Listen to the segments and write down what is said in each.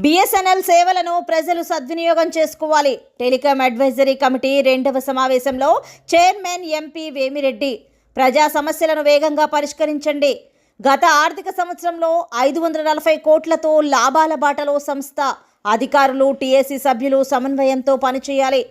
BSNL సేవలను ప్రజలు సద్వినియోగం చేసుకోవాలి. టెలికాం అడ్వైజరీ కమిటీ 2వ సమావేశంలో చైర్మన్ ఎంపీ వేమిరెడ్డి ప్రజా సమస్యలను వేగంగా పరిష్కరించండి. గత ఆర్థిక సంవత్సరంలో 540 కోట్లతో లాభాల బాటలో సంస్థ. అధికారులు, టీఏసీ సభ్యులు సమన్వయంతో పనిచేయాలి.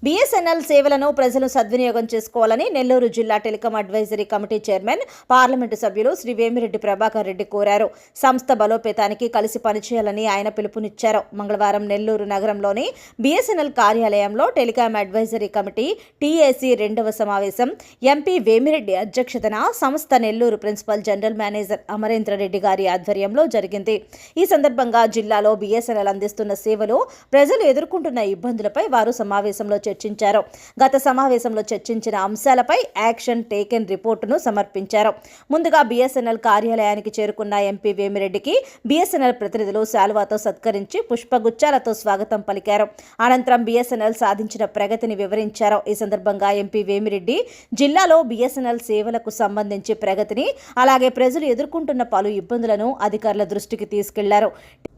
బిఎస్ఎన్ఎల్ సేవలను ప్రజలు సద్వినియోగం చేసుకోవాలని నెల్లూరు జిల్లా telecom advisory committee chairman, parliament సభ్యులు శ్రీ వేమిరెడ్డి ప్రభాకర్ రెడ్డి కోరారు. సంస్థ బలోపేతానికి కలిసి పనిచేయాలని ఆయన పిలుపునిచ్చారు. మంగళవారం నెల్లూరు నగరంలోని బిఎస్ఎన్ఎల్ కార్యాలయంలో టెలికాం అడ్వైజరీ కమిటీ టీఏసీ 2వ సమావేశం ఎంపీ వేమిరెడ్డి అధ్యక్షతన సంస్థ Nellore principal general manager Amarendra Reddy గారి ఆధ్వర్యంలో జరిగింది. ఈ సందర్భంగా జిల్లాలో బిఎస్ఎన్ఎల్ అందిస్తున్న సేవలు, ప్రజలు ఎదుర్కొంటున్న ఇబ్బందులపై వారు సమావేశంలో చర్చించారు. గత సమావేశంలో చర్చించిన అంశాలపై యాక్షన్ టేకెన్ రిపోర్టును సమర్పించారు. ముందుగా బిఎస్ఎన్ఎల్ కార్యాలయానికి చేరుకున్న ఎంపీ వేమిరెడ్డికి బిఎస్ఎన్ఎల్ ప్రతినిధులు శాలువాతో సత్కరించి పుష్పగుచ్చాలతో స్వాగతం పలికారు. అనంతరం బిఎస్ఎన్ఎల్ సాధించిన ప్రగతిని వివరించారు. ఈ సందర్భంగా ఎంపీ వేమిరెడ్డి జిల్లాలో బిఎస్ఎన్ఎల్ సేవలకు సంబంధించి ప్రగతిని, అలాగే ప్రజలు ఎదుర్కొంటున్న పలు ఇబ్బందులను అధికారుల దృష్టికి తీసుకెళ్లారు.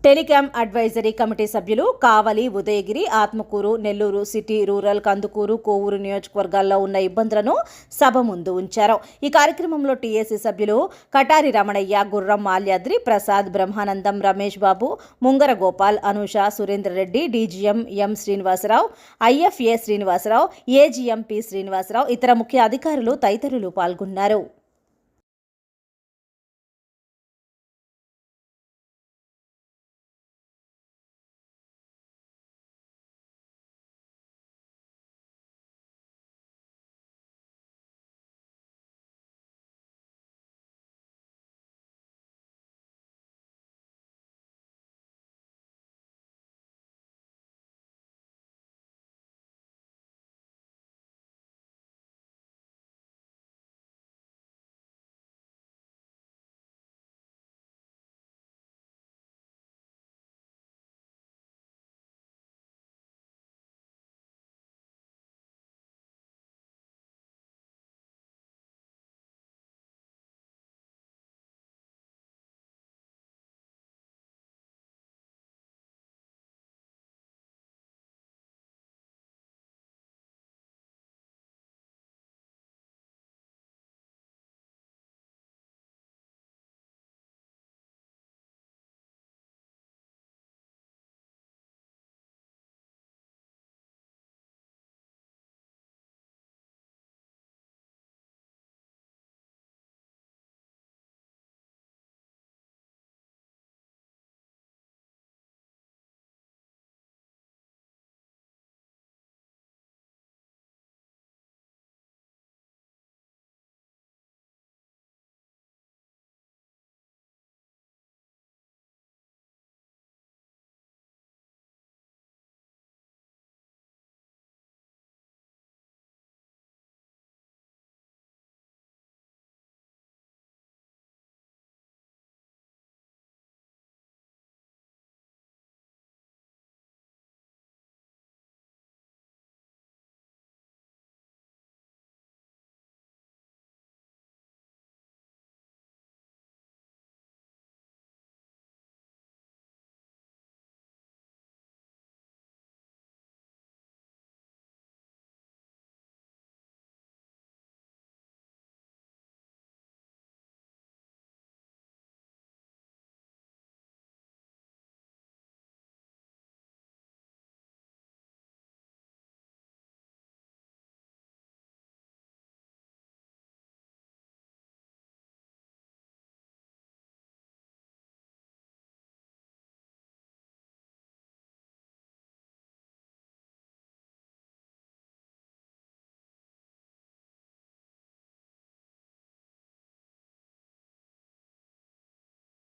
టెలికాం అడ్వైజరీ కమిటీ సభ్యులు కావలి, ఉదయగిరి, ఆత్మకూరు, నెల్లూరు సిటీ, రూరల్, కందుకూరు, కోవూరు నియోజకవర్గాల్లో ఉన్న ఇబ్బందులను సభ ముందు ఉంచారు. ఈ కార్యక్రమంలో టీఏసీ సభ్యులు Katari Ramanaiah, Gurram Malyadri, Prasad, Brahmanandam, Ramesh Babu, Mungara Gopal, Anusha, Surendra Reddy, DGM M Srinivasa Rao, IFA Srinivasa Rao, AGM P Srinivasa Rao, ఇతర ముఖ్య అధికారులు తదితరులు పాల్గొన్నారు.